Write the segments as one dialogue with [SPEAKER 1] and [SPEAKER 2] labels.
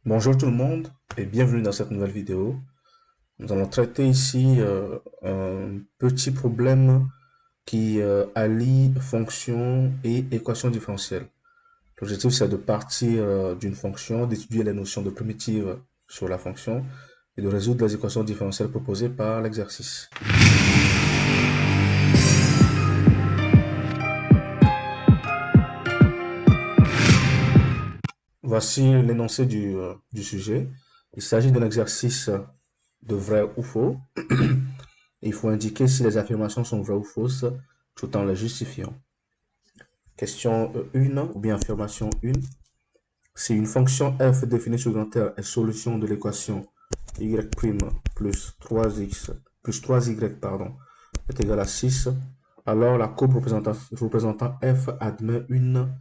[SPEAKER 1] Bonjour tout le monde et bienvenue dans cette nouvelle vidéo. Nous allons traiter ici un petit problème qui allie fonction et équation différentielle. L'objectif c'est de partir d'une fonction, d'étudier les notions de primitives sur la fonction et de résoudre les équations différentielles proposées par l'exercice. Voici l'énoncé du sujet. Il s'agit d'un exercice de vrai ou faux. Il faut indiquer si les affirmations sont vraies ou fausses tout en les justifiant. Question 1 ou bien affirmation 1. Si une fonction f définie sur grand R est solution de l'équation y' plus 3x plus 3y est égal à 6, alors la courbe représentant f admet une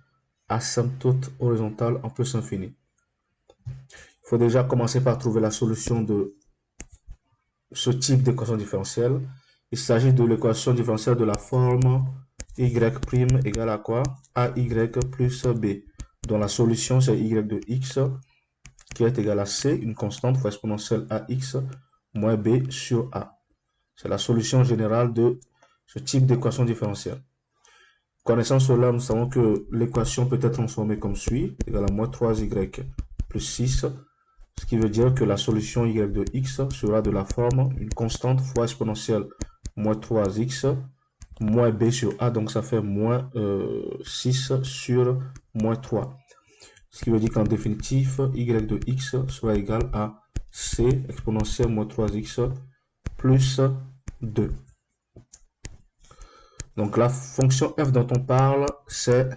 [SPEAKER 1] asymptote horizontale en plus infini. Il faut déjà commencer par trouver la solution de ce type d'équation différentielle. Il s'agit de l'équation différentielle de la forme y' égale à quoi? AY plus B, dont la solution c'est y de x qui est égal à c, une constante fois exponentielle ax moins b sur a. C'est la solution générale de ce type d'équation différentielle. Connaissant cela, nous savons que l'équation peut être transformée comme suit, égale à moins 3y plus 6, ce qui veut dire que la solution y de x sera de la forme une constante fois exponentielle moins 3x moins b sur a, donc ça fait moins 6 sur moins 3. Ce qui veut dire qu'en définitive, y de x sera égal à c exponentielle moins 3x plus 2. Donc la fonction f dont on parle, c'est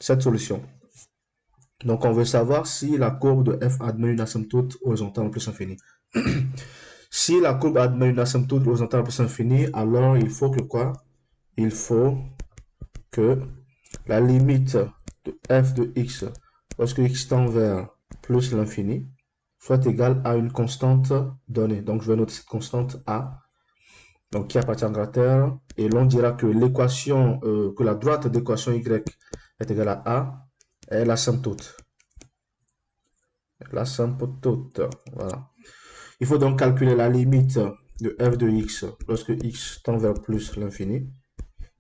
[SPEAKER 1] cette solution. Donc on veut savoir si la courbe de f admet une asymptote horizontale en plus infini. Si la courbe admet une asymptote horizontale en plus infini, alors il faut que quoi? Il faut que la limite de f de x lorsque x tend vers plus l'infini soit égale à une constante donnée. Donc je vais noter cette constante a, donc qui appartient à grand R, et l'on dira que l'équation, que la droite d'équation y est égale à a est l'asymptote. L'asymptote, voilà. Il faut donc calculer la limite de f de x lorsque x tend vers plus l'infini,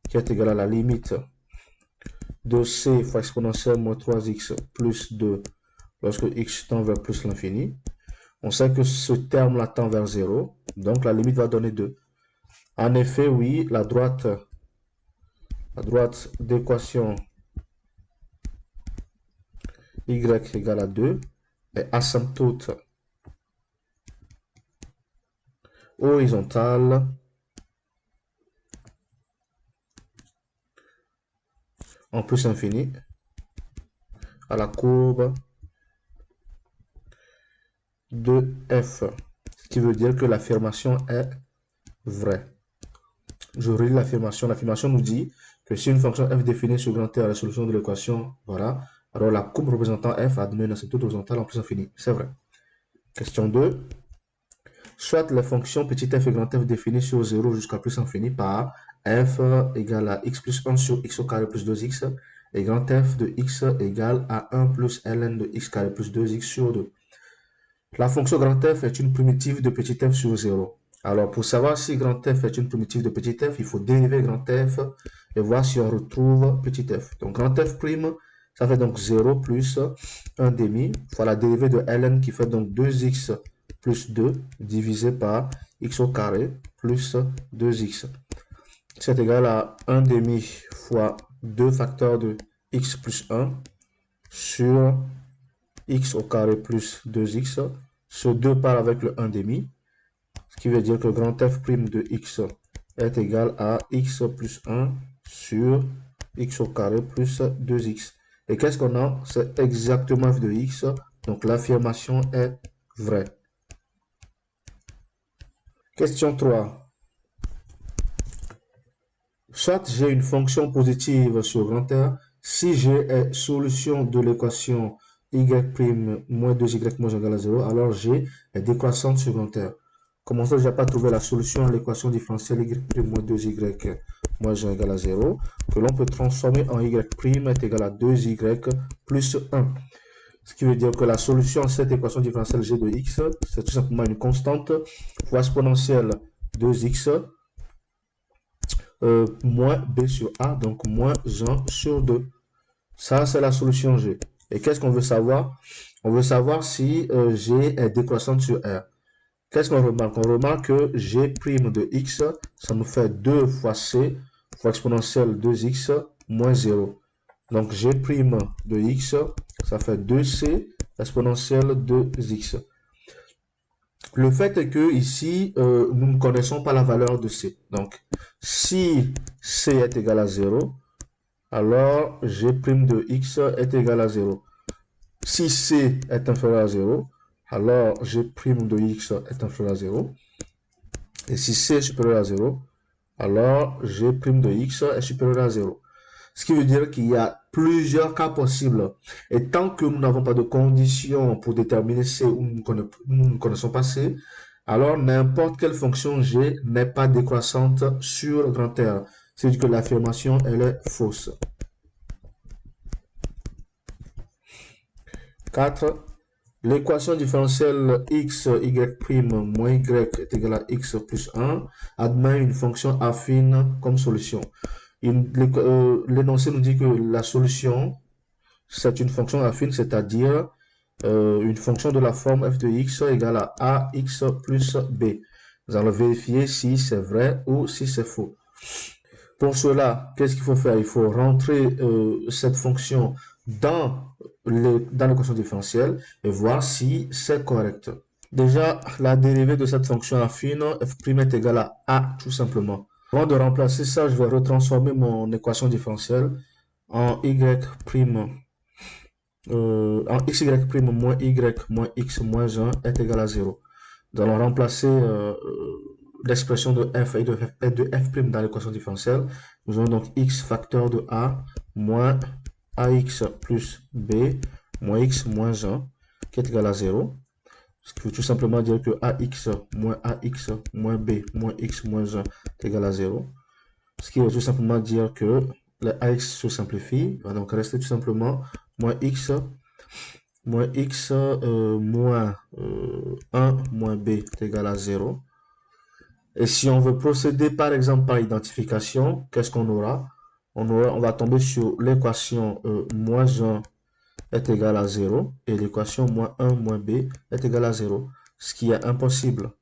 [SPEAKER 1] qui est égale à la limite de c fois exponentielle moins 3x plus 2 lorsque x tend vers plus l'infini. On sait que ce terme-là tend vers 0, donc la limite va donner 2. En effet, oui, la droite d'équation y égale à 2 est asymptote horizontale en plus infini à la courbe de f, ce qui veut dire que l'affirmation est vraie. Je relis l'affirmation. L'affirmation nous dit que si une fonction f définie sur grand R est la solution de l'équation, voilà, alors la courbe représentant f admet une asymptote horizontale en plus infini. C'est vrai. Question 2. Soit les fonctions petit f et grand F définies sur 0 jusqu'à plus infini par f égale à x plus 1 sur x au carré plus 2x et grand F de x égale à 1 plus ln de x carré plus 2x sur 2. La fonction grand F est une primitive de petit f sur 0. Alors, pour savoir si grand F est une primitive de petit f, il faut dériver grand F et voir si on retrouve petit f. Donc, grand F prime, ça fait donc 0 plus 1 demi fois la dérivée de ln qui fait donc 2x plus 2 divisé par x au carré plus 2x. C'est égal à 1 demi fois 2 facteurs de x plus 1 sur x au carré plus 2x. Ce 2 part avec le 1 demi, ce qui veut dire que grand F' de x est égal à x plus 1 sur x au carré plus 2x. Et qu'est-ce qu'on a? C'est exactement f de x, donc l'affirmation est vraie. Question 3. Soit j'ai une fonction positive sur grand R, si G est solution de l'équation y' moins 2y moins 1 égale à 0, alors G est décroissante sur grand R. Comment ça, je n'ai pas trouvé la solution à l'équation différentielle y' moins 2y moins 1 égale à 0, que l'on peut transformer en y' est égal à 2y plus 1. Ce qui veut dire que la solution à cette équation différentielle g de x, c'est tout simplement une constante fois exponentielle 2x moins b sur a, donc moins 1 sur 2. Ça, c'est la solution g. Et qu'est-ce qu'on veut savoir? On veut savoir si g est décroissante sur r. Qu'est-ce qu'on remarque? On remarque que g' de x, ça nous fait 2 fois c fois exponentielle 2x moins 0. Donc g' de x, ça fait 2c exponentielle 2x. Le fait est que ici, nous ne connaissons pas la valeur de c. Donc, si c est égal à 0, alors g' de x est égal à 0. Si c est inférieur à 0, alors g' de x est inférieur à 0. Et si c est supérieur à 0, alors g' de x est supérieur à 0. Ce qui veut dire qu'il y a plusieurs cas possibles. Et tant que nous n'avons pas de conditions pour déterminer c ou nous ne connaissons pas c, alors n'importe quelle fonction g n'est pas décroissante sur grand R. C'est-à-dire que l'affirmation, elle est fausse. 4. L'équation différentielle x, y' moins y est égale à x plus 1 admet une fonction affine comme solution. L'énoncé nous dit que la solution, c'est une fonction affine, c'est-à-dire une fonction de la forme f de x égale à ax plus b. Nous allons vérifier si c'est vrai ou si c'est faux. Pour cela, qu'est-ce qu'il faut faire? Il faut rentrer cette fonction dans l'équation différentielle et voir si c'est correct. Déjà, la dérivée de cette fonction affine, f' est égale à a tout simplement. Avant de remplacer ça, je vais retransformer mon équation différentielle en y', en xy' moins y moins x moins 1 est égal à 0. Nous allons remplacer l'expression de f et de f' dans l'équation différentielle. Nous avons donc x facteur de a moins ax plus b moins x moins 1 qui est égal à 0. Ce qui veut tout simplement dire que ax moins b moins x moins 1 est égal à 0. Ce qui veut tout simplement dire que le ax se simplifie. Va donc rester tout simplement moins x moins 1 moins b est égal à 0. Et si on veut procéder par exemple par identification, qu'est-ce qu'on aura? On va tomber sur l'équation moins 1 est égal à 0 et l'équation moins 1 moins b est égal à 0, ce qui est impossible.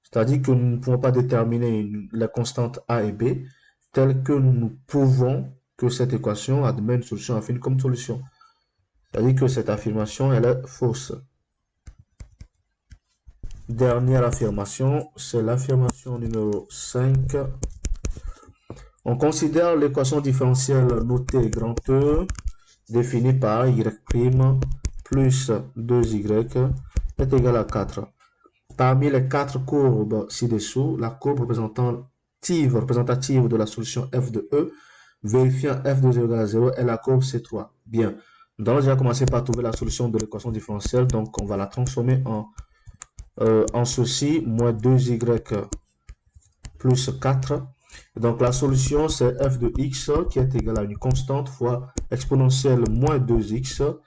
[SPEAKER 1] C'est-à-dire que nous ne pouvons pas déterminer les constantes a et b telles que nous prouvons que cette équation admet une solution affine comme solution. C'est-à-dire que cette affirmation, elle est fausse. Dernière affirmation, c'est l'affirmation numéro 5. On considère l'équation différentielle notée grand E définie par y' plus 2y est égal à 4. Parmi les 4 courbes ci-dessous, la courbe représentative de la solution f de E, vérifiant f de 0 égale à 0, est la courbe C3. Bien, nous allons déjà commencer par trouver la solution de l'équation différentielle, donc on va la transformer en ceci, moins 2y plus 4. Donc la solution, c'est f de x qui est égal à une constante fois exponentielle moins 2x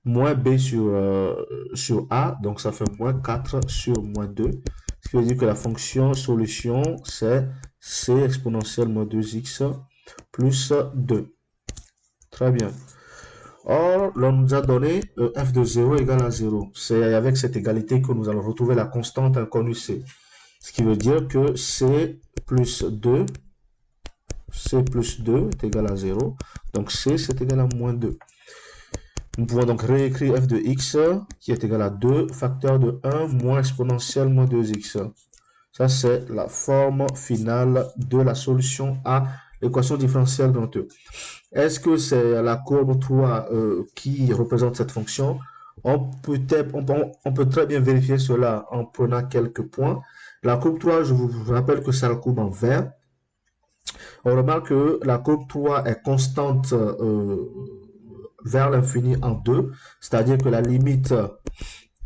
[SPEAKER 1] moins b sur a, donc ça fait moins 4 sur moins 2. Ce qui veut dire que la fonction solution, c'est c exponentielle moins 2x plus 2. Très bien. Or, l'on nous a donné f de 0 égale à 0. C'est avec cette égalité que nous allons retrouver la constante inconnue c. Ce qui veut dire que c plus 2 est égal à 0. Donc c, c'est égal à moins 2. Nous pouvons donc réécrire f de x qui est égal à 2 facteur de 1 moins exponentielle moins 2x. Ça, c'est la forme finale de la solution à l'équation différentielle grand E. Est-ce que c'est la courbe 3 qui représente cette fonction? On peut très bien vérifier cela en prenant quelques points. La courbe 3, je vous rappelle que c'est la courbe en vert. On remarque que la courbe 3 est constante vers l'infini en 2, c'est-à-dire que la limite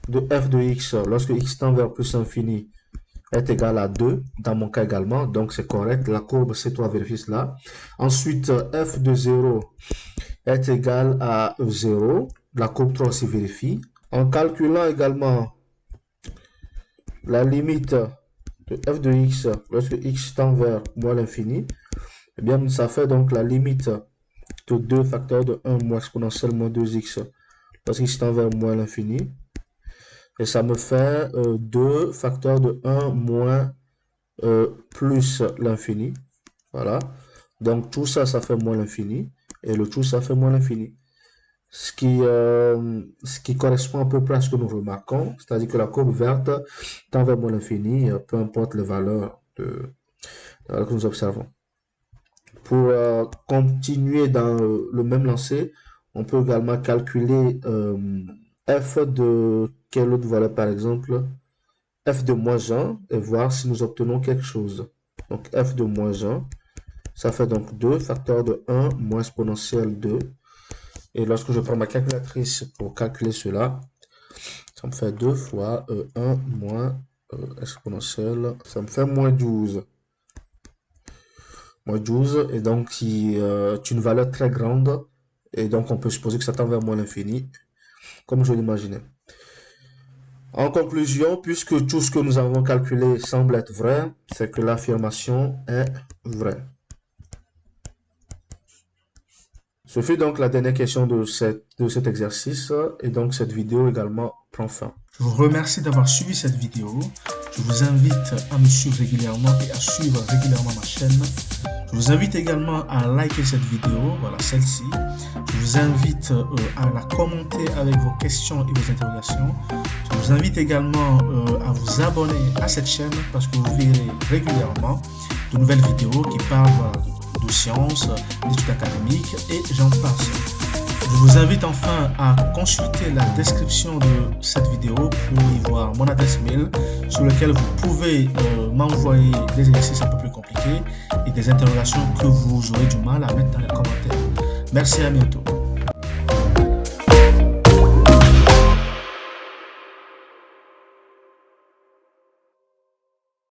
[SPEAKER 1] de f de x lorsque x tend vers plus infini est égal à 2, dans mon cas également, donc c'est correct, la courbe C3 vérifie cela. Ensuite, f de 0 est égal à 0, la courbe 3 se vérifie. En calculant également la limite de f de x lorsque x tend vers moins l'infini, eh bien, ça fait donc la limite de 2 facteur de 1 moins exponentielle moins 2x lorsque x tend vers moins l'infini. Et ça me fait 2 facteur de 1 moins plus l'infini. Voilà. Donc tout ça, ça fait moins l'infini. Et le tout, ça fait moins l'infini. Ce qui correspond à peu près à ce que nous remarquons. C'est-à-dire que la courbe verte tend vers moins l'infini, peu importe les valeurs que nous observons. Pour continuer dans le même lancer, on peut également calculer f de quelle autre valeur, par exemple, f de moins 1 et voir si nous obtenons quelque chose. Donc f de moins 1, ça fait donc 2 facteur de 1 moins exponentielle 2. Et lorsque je prends ma calculatrice pour calculer cela, ça me fait 2 fois 1 moins exponentielle, ça me fait moins 12. Moins 12, et donc qui est une valeur très grande, et donc on peut supposer que ça tend vers moins l'infini, comme je l'imaginais. En conclusion, puisque tout ce que nous avons calculé semble être vrai, c'est que l'affirmation est vraie. Ce fut donc la dernière question de cet exercice, et donc cette vidéo également prend fin.
[SPEAKER 2] Je vous remercie d'avoir suivi cette vidéo. Je vous invite à me suivre régulièrement et à suivre régulièrement ma chaîne. Je vous invite également à liker cette vidéo, voilà celle-ci. Je vous invite à la commenter avec vos questions et vos interrogations. Je vous invite également à vous abonner à cette chaîne parce que vous verrez régulièrement de nouvelles vidéos qui parlent de sciences, d'études académiques et j'en passe. Je vous invite enfin à consulter la description de cette vidéo pour y voir mon adresse mail sur laquelle vous pouvez m'envoyer des exercices un peu plus compliqués et des interrogations que vous aurez du mal à mettre dans les commentaires. Merci, à bientôt.